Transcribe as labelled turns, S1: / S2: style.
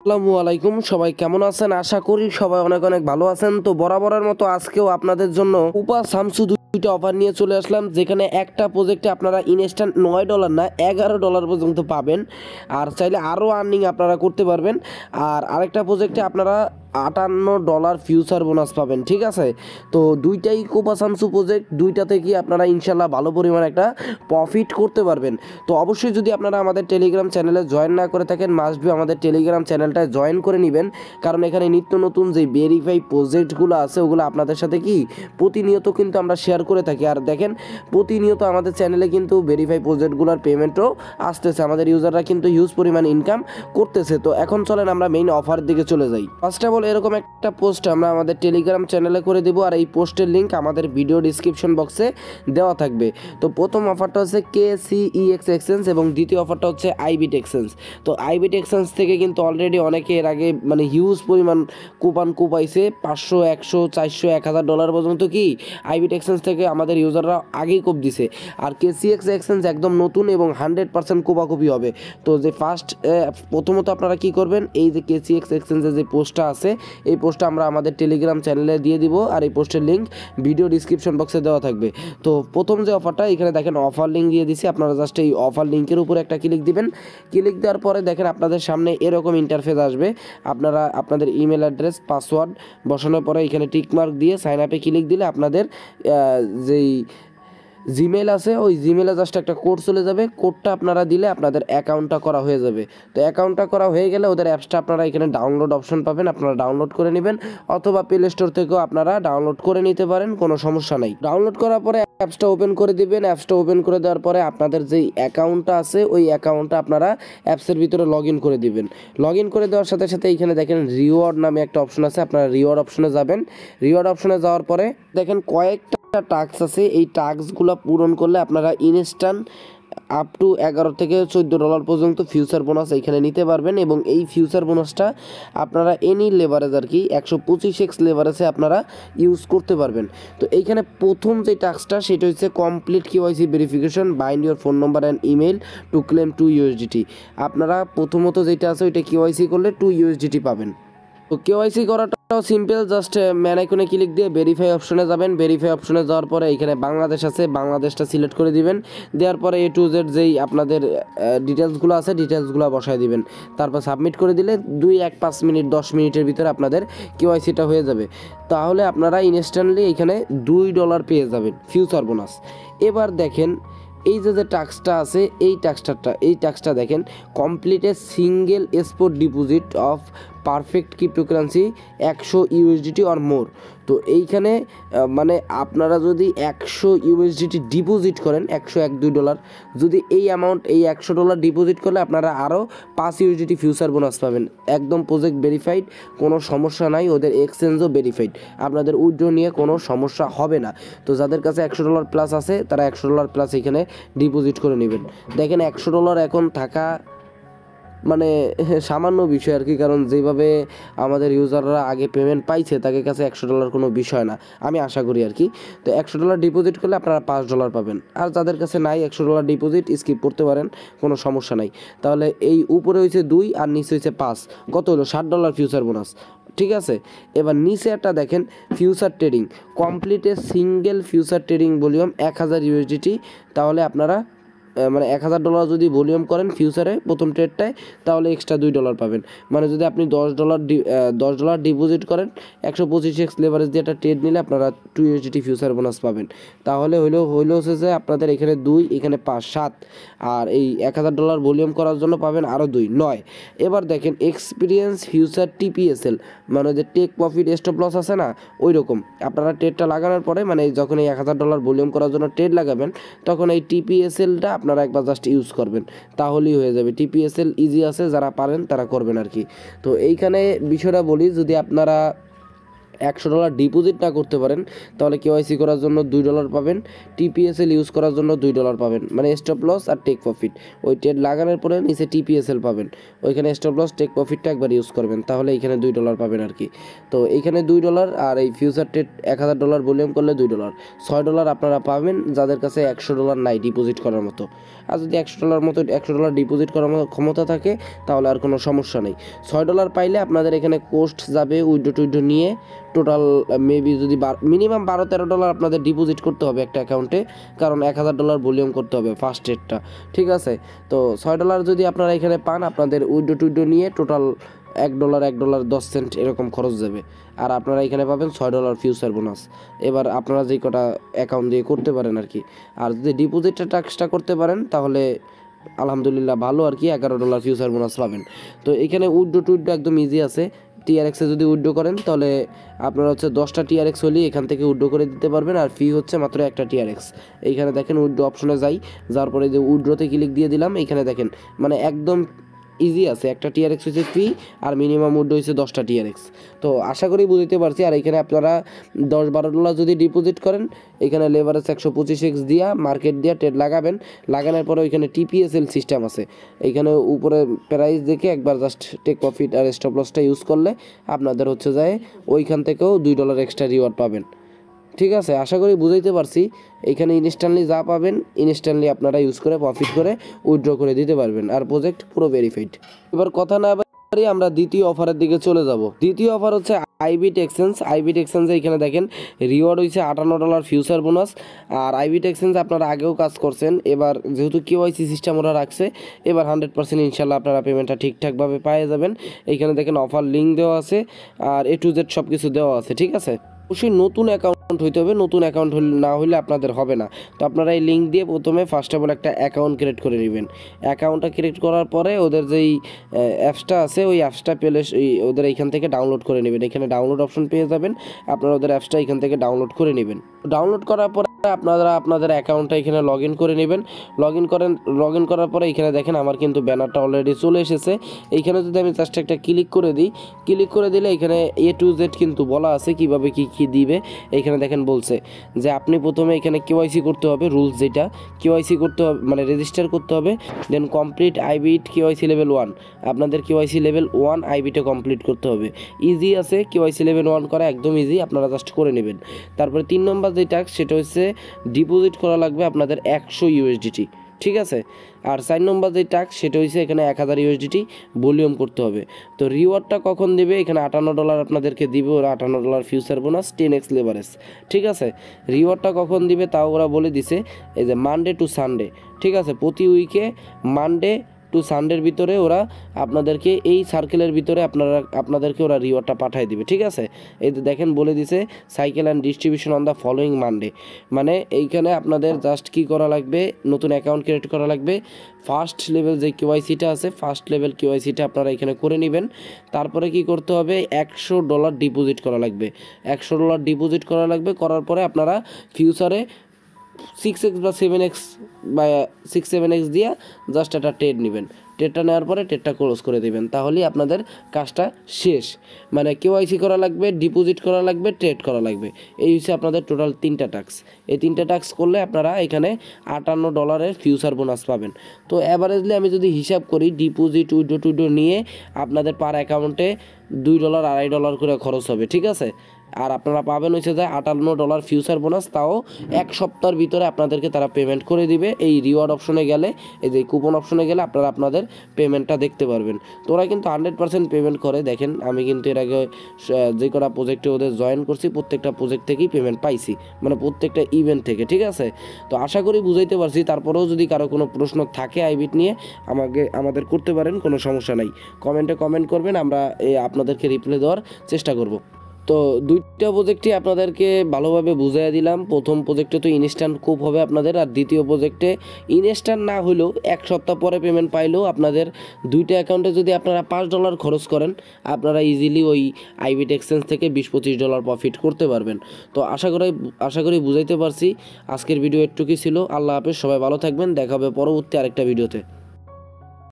S1: আসসালামু আলাইকুম, সবাই কেমন আছেন? আশা করি সবাই অনেক অনেক ভালো আছেন। তো বরাবরের মতো আজকেও আপনাদের জন্য কুপা সামসু দুইটা অফার নিয়ে চলে আসলাম, যেখানে একটা প্রজেক্টে আপনারা ইনস্ট্যান্ট $9 না $11 পর্যন্ত পাবেন, আর চাইলে আরও আর্নিং আপনারা করতে পারবেন। আর আরেকটা প্রজেক্টে আপনারা $58 ফিউচার বোনাস পাবেন। ঠিক আছে, তো দুইটাই কোপা সামসু প্রজেক্ট, দুইটাতে কি আপনারা ইনশাল্লাহ ভালো পরিমাণ একটা প্রফিট করতে পারবেন। তো অবশ্যই যদি আপনারা আমাদের টেলিগ্রাম চ্যানেলে জয়েন না করে থাকেন, মাস্ট বি আমাদের টেলিগ্রাম চ্যানেলটায় জয়েন করে নেবেন, কারণ এখানে নিত্য নতুন যে ভেরিফাই প্রজেক্টগুলো আছে ওগুলো আপনাদের সাথে কি প্রতিনিয়ত কিন্তু আমরা শেয়ার করে থাকি। আর দেখেন, প্রতিনিয়ত আমাদের চ্যানেলে কিন্তু ভেরিফাই প্রজেক্টগুলোর পেমেন্টও আসতেছে, আমাদের ইউজাররা কিন্তু হিউজ পরিমাণ ইনকাম করতেছে। তো এখন চলেন আমরা মেইন অফার দিকে চলে যাই। ফার্স্ট অফ অল এরকম একটা পোস্ট আমরা আমাদের টেলিগ্রাম চ্যানেলে করে দেবো, আর এই পোস্টের লিঙ্ক আমাদের ভিডিও ডিসক্রিপশন বক্সে দেওয়া থাকবে। তো প্রথম অফারটা হচ্ছে KCEX এক্সচেঞ্জ এবং দ্বিতীয় অফারটা হচ্ছে আইবিট এক্সচেঞ্জ। তো আইবিট এক্সচেঞ্জ থেকে কিন্তু অলরেডি অনেকে এর আগে মানে হিউজ পরিমাণ কুপন পাইছে, 500, 100, 400, $1000 পর্যন্ত কি আইবিট এক্সচেঞ্জ থেকে আমাদের ইউজাররা আগেই কোপ দিছে। আর KCEX এক্সচেঞ্জ একদম নতুন এবং 100% কোপাকুপি হবে। তো যে প্রথমত আপনারা কি করবেন, এই যে KCEX এক্সচেঞ্জের যে পোস্টটা আছে এই পোস্টটা আমরা আমাদের টেলিগ্রাম চ্যানেলে দিয়ে দিব, আর এই পোস্টের লিঙ্ক ভিডিও ডিসক্রিপশন বক্সে দেওয়া থাকবে। তো প্রথম যে অফারটা এখানে দেখেন অফার লিঙ্ক দিয়ে দিছি, আপনারা জাস্ট এই অফার লিঙ্কের উপরে একটা ক্লিক দিবেন। ক্লিক দেওয়ার পরে দেখেন আপনাদের সামনে এরকম ইন্টারফেস আসবে। আপনারা আপনাদের ইমেল অ্যাড্রেস পাসওয়ার্ড বসানোর পরে এখানে টিকমার্ক দিয়ে সাইন আপে ক্লিক দিলে আপনাদের যেই জিমেল আছে ওই জিমেলে জাস্ট একটা কোড চলে যাবে, কোডটা আপনারা দিলে আপনাদের অ্যাকাউন্টটা করা হয়ে যাবে। তো অ্যাকাউন্টটা করা হয়ে গেলে ওদের অ্যাপসটা আপনারা এখানে ডাউনলোড অপশন পাবেন, আপনারা ডাউনলোড করে নেবেন, অথবা প্লে স্টোর থেকেও আপনারা ডাউনলোড করে নিতে পারেন, কোনো সমস্যা নাই। ডাউনলোড করার পরে অ্যাপসটা ওপেন করে দিবেন। অ্যাপসটা ওপেন করে দেওয়ার পরে আপনাদের যেই অ্যাকাউন্টটা আছে ওই অ্যাকাউন্টটা আপনারা অ্যাপসের ভিতরে লগ ইন করে দিবেন। লগ ইন করে দেওয়ার সাথে সাথে এইখানে দেখেন রিওয়ার্ড নামে একটা অপশন আছে, আপনারা রিওয়ার্ড অপশনে যাবেন। রিওয়ার্ড অপশনে যাওয়ার পরে দেখেন কয়েকটা টাস্ক আছে, এই টাস্কগুলো পূরণ করলে আপনারা ইনস্ট্যান্ট আপ টু $11 থেকে $14 পর্যন্ত ফিউচার বোনাস এইখানে নিতে পারবেন। এবং এই ফিউচার বোনাসটা আপনারা এনি লেভারেজ আর কি 125x লেভারেজে আপনারা ইউজ করতে পারবেন। তো এইখানে প্রথম যে টাস্কটা সেটা হচ্ছে complete KYC verification, bind your phone number and email to claim 2 USDT। আপনারা প্রথমত যেটা আছে ওইটা KYC করলে 2 USDT পাবেন। তো KYC করাটাও সিম্পল, জাস্ট ম্যান আইকনে ক্লিক দিয়ে ভেরিফাই অপশনে যাবেন। ভেরিফাই অপশনে যাওয়ার পরে এখানে বাংলাদেশ আছে, বাংলাদেশটা সিলেক্ট করে দিবেন। দেওয়ার পরে A to Z যেই আপনাদের ডিটেলসগুলো আছে ডিটেলসগুলো বসায় দিবেন, তারপর সাবমিট করে দিলে 2-1-5 মিনিট 10 মিনিটের ভিতরে আপনাদের KYCটা হয়ে যাবে। তাহলে আপনারা ইনস্ট্যান্টলি এখানে $2 পেয়ে যাবেন ফিউচার বোনাস। এবার দেখেন এই যে টাস্কটা আছে এই টাস্কটা দেখেন, complete a single spot deposit of perfect cryptocurrency 100 USDT or more. তো এইখানে মানে আপনারা যদি 100 USDT ডিপোজিট করেন, 100-1-2 ডলার, যদি এই অ্যামাউন্ট এই $100 ডিপোজিট করলে আপনারা আরও 5 USDT ফিউচার বোনাস পাবেন। একদম প্রজেক্ট ভেরিফাইড, কোনো সমস্যা নাই, ওদের এক্সচেঞ্জও ভেরিফাইড, আপনাদের উইথড্র নিয়ে কোনো সমস্যা হবে না। তো যাদের কাছে $100 প্লাস আছে তারা $100 প্লাস এখানে ডিপোজিট করে নেবেন। দেখেন $100 এখন থাকা মানে সামান্য বিষয় আর কি, কারণ যেভাবে আমাদের ইউজাররা আগে পেমেন্ট পাইছে তাদের কাছে $100 কোনো বিষয় না, আমি আশা করি আর কি। তো $100 ডিপোজিট করলে আপনারা $5 পাবেন, আর যাদের কাছে নাই $100 ডিপোজিট স্কিপ করতে পারেন, কোনো সমস্যা নাই। তাহলে এই উপরে হয়েছে 2 আর নিচে হয়েছে 5, কত হলো $60 ফিউচার বোনাস। ঠিক আছে, এবার নিচে একটা দেখেন future trading, complete a single future trading volume 1000 USDT। তাহলে আপনারা মানে $1000 যদি ভলিউম করেন ফিউচারে প্রথম ট্রেডটায়, তাহলে এক্সট্রা $2 পাবেন। মানে যদি আপনি $10 ডিপোজিট করেন, 125x লেভারেজ দিয়ে একটা ট্রেড নিলে আপনারা 2 USDT ফিউচার বোনাস পাবেন। তাহলে হইলো হচ্ছে যে আপনাদের এখানে 2, এখানে 5, 7, আর এই $1000 ভলিউম করার জন্য পাবেন আরও 2, 9। এবার দেখেন এক্সপিরিয়েন্স ফিউচার TPSL, মানে যে টেক প্রফিট স্টপ লস আছে না, ওই রকম আপনারা ট্রেডটা লাগানোর পরে মানে যখন এই $1000 ভলিউম করার জন্য ট্রেড লাগাবেন, তখন এই TPSLটা আপনারা একবার জাস্ট ইউজ করবেন, তাহলেই হয়ে যাবে। TPSL ইজি আছে, যারা পারেন তারা করবেন আর কি। তো এইখানে বিষয়টা বলি, যদি আপনারা $100 ডিপোজিট না করতে পারেন তাহলে কেওয়াইসি করার জন্য $2 পাবেন, টিপিএসএল ইউজ করার জন্য $2 পাবেন, মানে স্টপ লস আর টেক প্রফিট। ওই ট্রেড লাগানোর পরে নিচে টিপিএসএল পাবেন, ওইখানে স্টপ লস টেক প্রফিটটা একবার ইউজ করবেন, তাহলে এইখানে $2 পাবেন আর কি। তো এইখানে $2 আর এই ফিউচার ট্রেড $1000 ভলিউম করলে $2, $6 আপনারা পাবেন যাদের কাছে $100 নাই ডিপোজিট করার মতো। আর যদি $100 ডিপোজিট করার মতো ক্ষমতা থাকে তাহলে আর কোনো সমস্যা নেই। $6 পাইলে আপনাদের এখানে কোস্ট যাবে উইড্রো টুইড্রো নিয়ে, টোটাল মেবি যদি মিনিমাম $12-13 আপনাদের ডিপোজিট করতে হবে একটা অ্যাকাউন্টে, কারণ $1000 ভলিউম করতে হবে ফার্স্ট রেটটা, ঠিক আছে। তো $6 যদি আপনারা এখানে পান, আপনাদের উইড্রো টুইড্রো নিয়ে টোটাল $1 এরকম খরচ যাবে। আর আপনারা এখানে পাবেন $6 ফিউচার বোনাস। এবার আপনারা যে কটা অ্যাকাউন্ট দিয়ে করতে পারেন আর কি। আর যদি ডিপোজিটটা টাক্সটা করতে পারেন তাহলে আলহামদুলিল্লাহ ভালো আর কি, $11 ফিউচার বোনাস পাবেন। তো এখানে উইড্রো টুইড্রো একদম ইজি আছে। টিআরএক্সে যদি উইড্রো করেন তাহলে আপনারা হচ্ছে 10টা টিআরএক্স হলেই এখান থেকে উইড্রো করে দিতে পারবেন, আর ফি হচ্ছে মাত্র একটা টিআরএক্স। এইখানে দেখেন উইড্রো অপশনে যাই, যাওয়ার পরে যে উইড্রোতে ক্লিক দিয়ে দিলাম, এইখানে দেখেন মানে একদম ইজি আছে। একটা টিআরএক্স হচ্ছে ফি আর মিনিমাম উইড্রো হচ্ছে 10টা টিআরএক্স। তো আশা করি বুঝতে পারছি। আর এখানে আপনারা $10-12 যদি ডিপোজিট করেন, এখানে লেভারেজ 125x দিয়া মার্কেট দিয়া ট্রেড লাগাবেন। লাগানোর পরে ওইখানে টিপিএসএল সিস্টেম আছে, এইখানে উপরে প্রাইস দেখে একবার জাস্ট টেক প্রফিট আর স্টপ লসটা ইউজ করলে আপনাদের হচ্ছে যায় ওইখান থেকেও $2 এক্সট্রা রিওয়ার্ড পাবেন, ঠিক আছে। আশা করি বুঝাইতে পারছি। এখানে ইনস্ট্যান্টলি যা পাবেন ইনস্ট্যান্টলি আপনারা ইউজ করে প্রফিট করে উইথড্র করে দিতে পারবেন, আর প্রজেক্ট পুরো ভেরিফাইড। এবার কথা না বাড়ি আমরা দ্বিতীয় অফারের দিকে চলে যাব। দ্বিতীয় অফার হচ্ছে আইবিট এক্সচেঞ্জ। আইবিট এক্সচেঞ্জে এখানে দেখেন রিওয়ার্ড হয়েছে $58 ফিউচার বোনাস। আর আইবিট এক্সচেঞ্জ আপনারা আগেও কাজ করছেন, এবার যেহেতু কেওয়াইসি সিস্টেম ওরা রাখছে, এবার 100% ইনশাল্লাহ আপনারা পেমেন্টটা ঠিকঠাকভাবে পেয়ে যাবেন। এইখানে দেখেন অফার লিঙ্ক দেওয়া আছে আর A to Z সব কিছু দেওয়া আছে, ঠিক আছে। অবশ্যই নতুন অ্যাকাউন্ট হইতে হবে, নতুন অ্যাকাউন্ট না হলে আপনাদের হবে না। তো আপনারা এই লিঙ্ক দিয়ে প্রথমে ফার্স্ট অফ অল একটা অ্যাকাউন্ট ক্রিয়েট করে নেবেন। অ্যাকাউন্টটা ক্রিয়েট করার পরে ওদের যেই অ্যাপসটা আছে ওই অ্যাপসটা পেলে ওদের এইখান থেকে ডাউনলোড করে নেবেন। এখানে ডাউনলোড অপশন পেয়ে যাবেন, আপনারা ওদের অ্যাপসটা এখান থেকে ডাউনলোড করে নেবেন। ডাউনলোড করার পরে আপনারা আপনাদের অ্যাকাউন্টটা এখানে লগ ইন করে নেবেন। লগ ইন করার পরে এখানে দেখেন আমার কিন্তু ব্যানারটা অলরেডি চলে এসেছে। এইখানে যদি আমি জাস্ট একটা ক্লিক করে দিই, ক্লিক করে দিলে এখানে A to Z কিন্তু বলা আছে কীভাবে কী দিবে। এইখানে দেখেন বলছে যে আপনি প্রথমে এখানে কেওয়াইসি করতে হবে, রুলস যেটা কেওয়াইসি করতে হবে মানে রেজিস্টার করতে হবে, দেন কমপ্লিট আইবিট কেওয়াইসি লেভেল 1। আপনাদের কেওয়াইসি লেভেল 1 আইবিটে কমপ্লিট করতে হবে। ইজি আছে কেওয়াইসি লেভেল 1 করা, একদম ইজি, আপনারা জাস্ট করে নেবেন। তারপরে 3 নম্বর যে টাস্ক সেটা হচ্ছে ডিপোজিট করা লাগবে আপনাদের 100 USDT, ঠিক আছে। আর 4 নম্বর যে টাস্ক সেটা হচ্ছে এখানে 1000 USDT ভলিউম করতে হবে। তো রিওয়ার্ডটা কখন দেবে, এখানে $58 আপনাদেরকে দিবে ওরা, $58 ফিউচার বোনাস 10x লেভারেজ, ঠিক আছে। রিওয়ার্ডটা কখন দিবে তাও ওরা বলে দিছে, এই যে মানডে টু সানডে, ঠিক আছে। প্রতি উইকে মানডে টু সানডের ভিতরে ওরা আপনাদেরকে এই সার্কেলের ভিতরে আপনাদেরকে ওরা রিওয়ার্ডটা পাঠিয়ে দিবে, ঠিক আছে। এই যে দেখেন বলে দিছে cycle and distribution on the following Monday, মানে এইখানে আপনাদের জাস্ট কি করা লাগবে, নতুন অ্যাকাউন্ট ক্রিয়েট করা লাগবে। ফার্স্ট লেভেল যে কেওয়াইসিটা আছে ফার্স্ট লেভেল কেওয়াইসিটা আপনারা এখানে করে নেবেন। তারপরে কি করতে হবে, $100 ডিপোজিট করা লাগবে। $100 ডিপোজিট করা লাগবে, করার পরে আপনারা ফিউচারে 6x বা 7x বা 6-7x দিয়ে জাস্ট একটা ট্রেড নেবেন। ট্রেডটা নেওয়ার পরে ট্রেডটা ক্লোজ করে দেবেন, তাহলেই আপনাদের কাজটা শেষ। মানে কেওয়াইসি করা লাগবে, ডিপোজিট করা লাগবে, ট্রেড করা লাগবে, এই হচ্ছে আপনাদের টোটাল 3টা টাস্ক। এই 3টা টাস্ক করলে আপনারা এখানে $58 ফিউচার বোনাস পাবেন। তো অ্যাভারেজলি আমি যদি হিসাব করি ডিপোজিট উইড্রো নিয়ে আপনাদের পার অ্যাকাউন্টে $2 $2.5 করে খরচ হবে, ঠিক আছে। আর আপনারা পাবেন হচ্ছে যে $58 ফিউচার বোনাস, তাও 1 সপ্তাহের ভিতরে আপনাদেরকে তারা পেমেন্ট করে দিবে। এই রিওয়ার্ড অপশনে গেলে, এই যে কুপন অপশনে গেলে আপনারা আপনাদের পেমেন্টটা দেখতে পারবেন। তো ওরা কিন্তু 100% পেমেন্ট করে। দেখেন আমি কিন্তু এর আগে যে কটা প্রজেক্টে ওদের জয়েন করছি প্রত্যেকটা প্রজেক্ট থেকেই পেমেন্ট পাইছি, মানে প্রত্যেকটা ইভেন্ট থেকে, ঠিক আছে। তো আশা করি বুঝাইতে পারছি। তারপরেও যদি কারো কোনো প্রশ্ন থাকে আইবিট নিয়ে আমাদের করতে পারেন, কোনো সমস্যা নাই। কমেন্টে কমেন্ট করবেন, আমরা আপনাদেরকে রিপ্লাই দেওয়ার চেষ্টা করব। তো 2টা প্রজেক্টই আপনাদেরকে ভালোভাবে বুঝিয়ে দিলাম। প্রথম প্রজেক্টে তো ইনস্ট্যান্ট কুপ হবে আপনাদের, আর দ্বিতীয় প্রজেক্টে ইনস্ট্যান্ট না হলেও 1 সপ্তাহ পরে পেমেন্ট পাইলেও আপনাদের 2টা অ্যাকাউন্টে যদি আপনারা $5 খরচ করেন আপনারা ইজিলি ওই আইবিট এক্সচেঞ্জ থেকে $20-25 প্রফিট করতে পারবেন। তো আশা করি বুঝাইতে পারছি। আজকের ভিডিও একটুকুই ছিল। আল্লাহ হাফেজ, সবাই ভালো থাকবেন, দেখা হবে পরবর্তী আরেকটা ভিডিওতে।